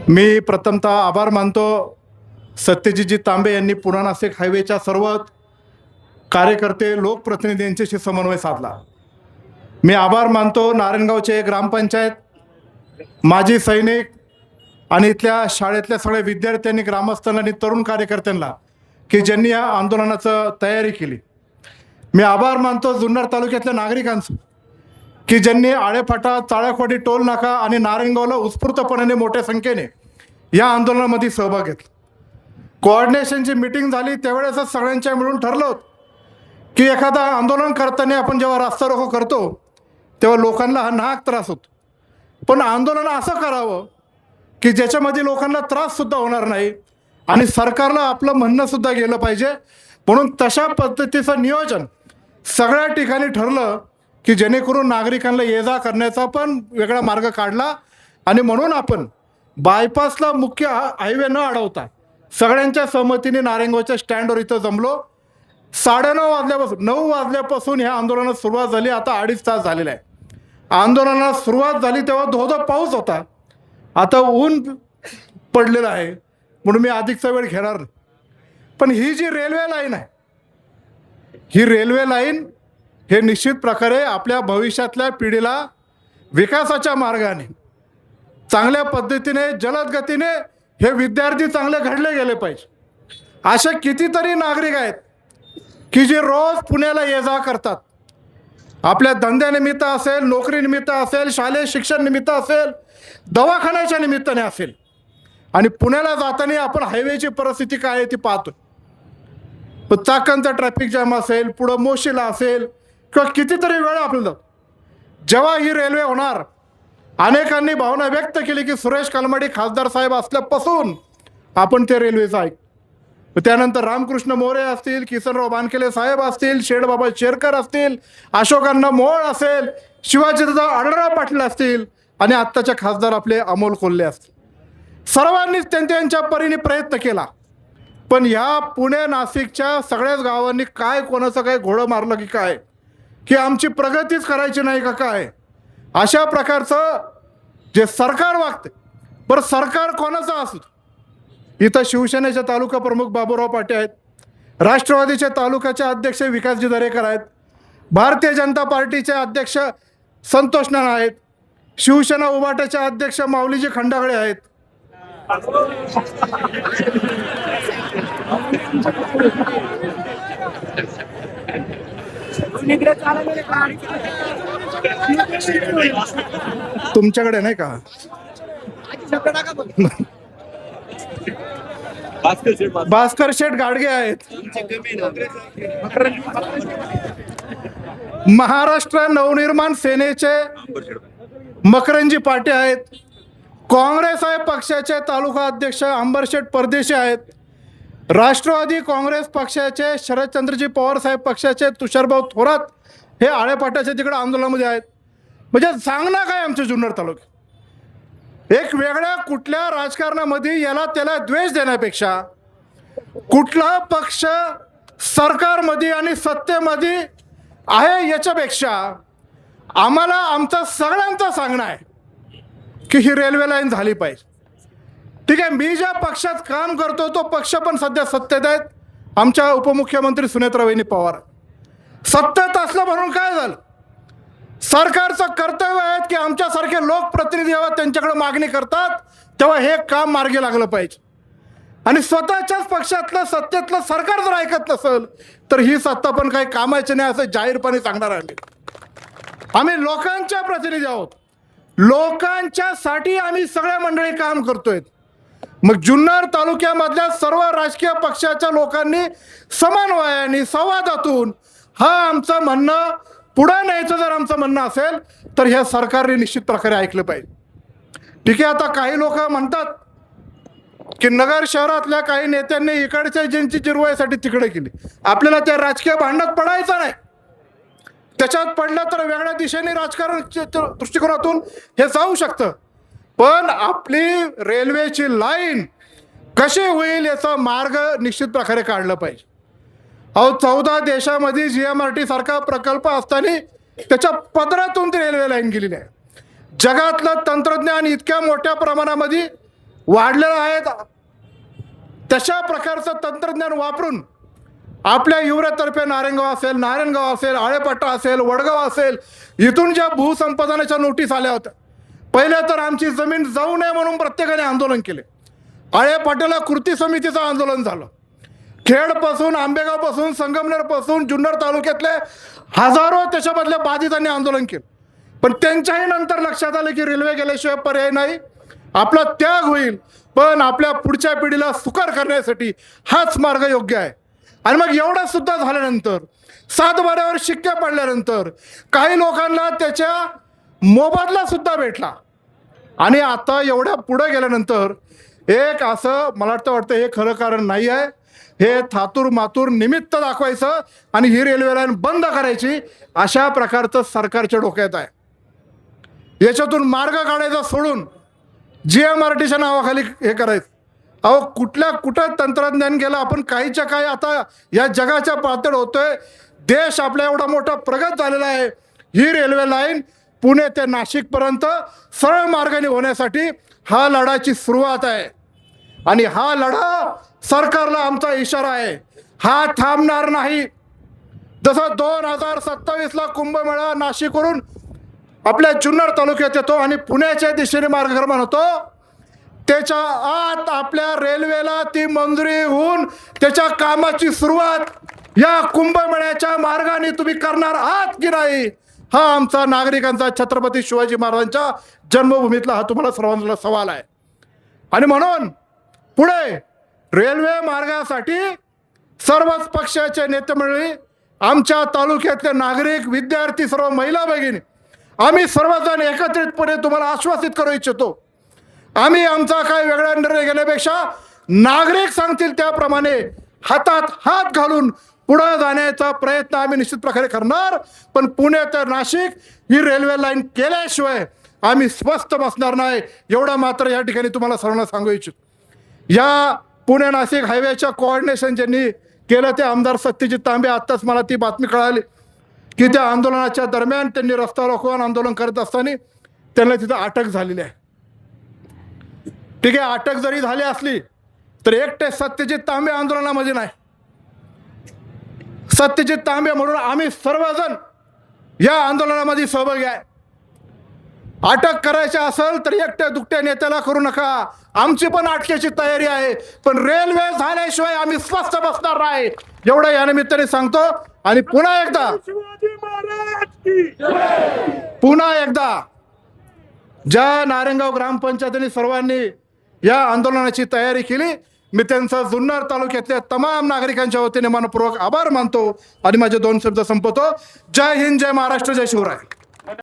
मी प्रथमतः आभार मानतो सत्यजितजी तांबे यांनी पुणा नाशिक हायवेच्या सर्व कार्यकर्ते लोकप्रतिनिधी यांच्याशी समन्वय साधला। मी आभार मानतो नारायणगावचे ग्रामपंचायत माजी सैनिक आणि इथल्या शाळेतल्या सगळ्या विद्यार्थ्यांनी ग्रामस्थांना आणि तरुण कार्यकर्त्यांना की ज्यांनी या आंदोलनाचं तयारी केली। मी आभार मानतो जुन्नर तालुक्यातल्या नागरिकांचं की ज्यांनी आळेफाटा चाळखवाडी टोल नाका आणि नारायणगावला उत्स्फूर्तपणे मोठ्या संख्येने या आंदोलनामध्ये सहभाग घेतला। कोऑर्डिनेशनची मीटिंग झाली त्यावेळेसच सगळ्यांच्या मिळून ठरलं होतं की एखादा आंदोलन करताना आपण जेव्हा रास्ता रोको करतो तेव्हा लोकांना हा नाहक त्रास होतो, पण आंदोलन असं करावं की ज्याच्यामध्ये लोकांना त्राससुद्धा होणार नाही आणि सरकारला आपलं म्हणणंसुद्धा गेलं पाहिजे। म्हणून तशा पद्धतीचं नियोजन सगळ्या ठिकाणी ठरलं की जेणेकरून नागरिकांना ये जा करण्याचा पण वेगळा मार्ग काढला आणि म्हणून आपण बायपासला मुख्य हायवे न अडवता सगळ्यांच्या सहमतीने नारायणगावच्या स्टँडवर इथं जमलो। 9:30 वाजल्यापासून ह्या आंदोलनाला सुरुवात झाली। आता 2.5 तास झालेला आहे। आंदोलनाला सुरुवात झाली तेव्हा धोधो पाऊस होता, आता ऊन पडलेलं आहे म्हणून मी अधिकचा वेळ घेणार नाही। पण ही जी रेल्वे लाईन आहे, ही रेल्वे लाईन हे निश्चित प्रकारे आपल्या भविष्यातल्या पिढीला विकासाच्या मार्गाने चांगल्या पद्धतीने जलद गतीने हे विद्यार्थी चांगले घडले गेले पाहिजे। असे कितीतरी नागरिक आहेत की जे रोज पुण्याला ये जा करतात, आपल्या धंद्यानिमित्त असेल, नोकरीनिमित्त असेल, शालेय शिक्षण निमित्त असेल, दवाखान्याच्या निमित्ताने असेल, आणि पुण्याला जाताना आपण हायवेची परिस्थिती काय आहे ती पाहतो। पण चाकणचा ट्रॅफिक जाम असेल, पुढं मोशीला असेल किंवा कितीतरी वेळ आपल्याला जेव्हा ही रेल्वे होणार, अनेकांनी भावना व्यक्त केली की सुरेश कलमाडी खासदार साहेब असल्यापासून आपण ते रेल्वेचं ऐक, त्यानंतर रामकृष्ण मोरे असतील, किसनराव बानकेले साहेब असतील, शेडबाबा शेरकर असतील, अशोकांना मोळ असेल, शिवाजीदादा आढळराव पाटील असतील आणि आत्ताचे खासदार आपले अमोल कोल्हे असतील, सर्वांनीच त्यांच्या परीने प्रयत्न केला। पण ह्या पुणे नाशिकच्या सगळ्याच गावांनी काय कोणाचं काय घोडं मारलं की काय, की आमची प्रगतीच करायची नाही का काय, अशा प्रकारचं जे सरकार वागते। बरं सरकार कोणाचं असू, इथं शिवसेनेचे तालुका प्रमुख बाबूराव पाटे आहेत, राष्ट्रवादीचे तालुक्याचे अध्यक्ष विकासजी दरेकर आहेत, भारतीय जनता पार्टीचे अध्यक्ष संतोष नाना आहेत, शिवसेना उभाटाचे अध्यक्ष माऊलीजी खंडागळे आहेत। तुमच्याकडे नाही का भास्कर शेठ गाडगे आहेत, महाराष्ट्र नवनिर्माण सेनेचे मकरंजी पाटे आहेत, काँग्रेस आहे पक्षाचे तालुका अध्यक्ष अंबरशेठ परदेशी आहेत, राष्ट्रवादी काँग्रेस पक्षाचे शरदचंद्रजी पवार साहेब पक्षाचे तुषारभाऊ थोरात हे आळेपाटाच्या तिकडे आंदोलनामध्ये आहेत। म्हणजे सांगणं काय आमच्या जुन्नर तालुक्यात एक वेगळ्या कुठल्या राजकारणामध्ये याला त्याला द्वेष देण्यापेक्षा कुठला पक्ष सरकारमध्ये आणि सत्तेमध्ये आहे याच्यापेक्षा आम्हाला आमचं सगळ्यांचं सांगणं आहे की ही रेल्वे लाईन झाली पाहिजे। ठीक आहे, मी ज्या पक्षात काम करतो तो पक्ष पण सध्या सत्तेत आहेत, आमच्या उपमुख्यमंत्री सुनेत्राबाईंनी पवार सत्तेत असलं म्हणून काय झालं, सरकारचं कर्तव्य आहे की आमच्यासारखे लोकप्रतिनिधी जेव्हा त्यांच्याकडे मागणी करतात तेव्हा हे काम मार्गी लागलं पाहिजे। आणि स्वतःच्याच पक्षातलं सत्तेतलं सरकार जर ऐकत नसेल तर ही सत्ता पण काही कामाची नाही असं जाहीरपणे सांगणार आहे। आम्ही लोकांच्या प्रतिनिधी आहोत, लोकांच्यासाठी आम्ही सगळ्या मंडळी काम करतोय। मग जुन्नर तालुक्यामधल्या सर्व राजकीय पक्षाच्या लोकांनी समन्वयाने संवादातून हा आमचं म्हणणं पुढे न्यायचं जर आमचं म्हणणं असेल तर ह्या सरकारने निश्चित प्रकारे ऐकलं पाहिजे। ठीक आहे, आता काही लोक म्हणतात की नगर शहरातल्या काही नेत्यांनी इकडच्या ज्यांची जिरवायसाठी तिकडे केली, आपल्याला त्या राजकीय भांडणात पडायचं नाही, त्याच्यात पडलं तर वेगळ्या दिशेने राजकारण दृष्टिकोनातून हे जाऊ शकतं, पण आपली रेल्वेची लाईन कशी होईल याचा मार्ग निश्चित प्रकारे काढला पाहिजे। अहो 14 देशामध्ये GMRT सारखा प्रकल्प असताना त्याच्या पदरातून ती रेल्वे लाईन गेलेली आहे। जगातलं तंत्रज्ञान इतक्या मोठ्या प्रमाणामध्ये वाढलेलं आहे, तशा प्रकारचं तंत्रज्ञान वापरून आपल्या युवरातर्फे नारायणगाव असेल, आळेपट्टा असेल, वडगाव असेल, इथून ज्या भूसंपादनाच्या नोटीस आल्या होत्या, पहिले तर आमची जमीन जाऊ नये म्हणून प्रत्येकाने आंदोलन केले. आळेपाट्याला कृती समितीचं आंदोलन झालं. खेडपासून, आंबेगावपासून, संगमनेरपासून, जुन्नर तालुक्यातले हजारो त्याच्यामधल्या बाधितांनी आंदोलन केलं. पण त्यांच्याही नंतर लक्षात आलं की रेल्वे गेल्याशिवाय पर्याय नाही, आपला त्याग होईल, पण आपल्या पुढच्या पिढीला सुकर करण्यासाठी हाच मार्ग योग्य आहे. आणि मग एवढं सुद्धा झाल्यानंतर, 7/12वर शिक्के पडल्यानंतर काही लोकांना त्याच्या मोबदला सुद्धा भेटला. आणि आता एवढ्या पुढे गेल्यानंतर एक असं मला वाटतं हे खरं कारण नाही आहे, हे थातूर मातूर निमित्त दाखवायचं आणि ही रेल्वे लाईन बंद करायची, अशा प्रकारचं सरकारच्या डोक्यात आहे. याच्यातून मार्ग काढायचा सोडून GMRTच्या नावाखाली हे करायचं. अहो कुठं तंत्रज्ञान गेलं, आपण काहीच्या काही आता या जगाच्या पातळीवर होतोय. देश आपला एवढा मोठा प्रगत झालेला आहे. ही रेल्वे लाईन पुणे ते नाशिकपर्यंत सरळ मार्गाने होण्यासाठी हा लढाची सुरुवात आहे. आणि हा लढा सरकारला आमचा इशारा आहे, हा थांबणार नाही. जसं 2027ला कुंभमेळा नाशिकवरून आपल्या जुन्नर तालुक्यात येतो आणि पुण्याच्या दिशेने मार्गक्रमण होतो, त्याच्या आत आपल्या रेल्वेला ती मंजुरी होऊन त्याच्या कामाची सुरुवात या कुंभमेळ्याच्या मार्गाने तुम्ही करणार आहात की नाही, हा आमचा नागरिकांचा, छत्रपती शिवाजी महाराजांच्या जन्मभूमीतला हा तुम्हाला सर्वांना सवाल आहे. आणि म्हणून पुढे रेल्वे मार्गासाठी सर्वच पक्षाचे नेते मंडळी, आमच्या तालुक्यातले नागरिक, विद्यार्थी, सर्व महिला भगिनी, आम्ही सर्वजण एकत्रितपणे तुम्हाला आश्वासित करू इच्छितो, आम्ही आमचा काही वेगळा निर्णय घेण्यापेक्षा नागरिक सांगतील त्याप्रमाणे हातात हात घालून पुढे जाण्याचा प्रयत्न आम्ही निश्चित प्रकारे करणार. पण पुणे ते नाशिक ही रेल्वे लाईन केल्याशिवाय आम्ही स्वस्थ बसणार नाही, एवढा मात्र या ठिकाणी तुम्हाला सर्वांना सांगू इच्छितो. या पुणे नाशिक हायवेच्या कोऑर्डिनेशन ज्यांनी केलं ते आमदार सत्यजित तांबे, आत्ताच मला ती बातमी कळाली की त्या आंदोलनाच्या दरम्यान त्यांनी रस्ता रोखून आंदोलन करत असताना त्यांना तिथं अटक झालेली आहे. ठीक आहे, अटक जरी झाली असली तर एकटे सत्यजित तांबे आंदोलनामध्ये नाही. सत्यजित तांबे म्हणून आम्ही सर्वजण या आंदोलनामध्ये सहभागी आहे. अटक करायची असेल तर एकट्या दुकट्या नेत्याला करू नका, आमची पण अटकेची तयारी आहे, पण रेल्वे झाल्याशिवाय आम्ही स्वस्थ बसणार नाही, एवढं या निमित्ताने सांगतो. आणि पुन्हा एकदा ज्या नारायणगाव ग्रामपंचायतीने सर्वांनी या आंदोलनाची तयारी केली, मी त्यांचा जुन्नर तालुक्यातल्या तमाम नागरिकांच्या वतीने मनपूर्वक आभार मानतो आणि माझे 2 शब्द संपवतो. जय हिंद, जय महाराष्ट्र, जय शिवराय.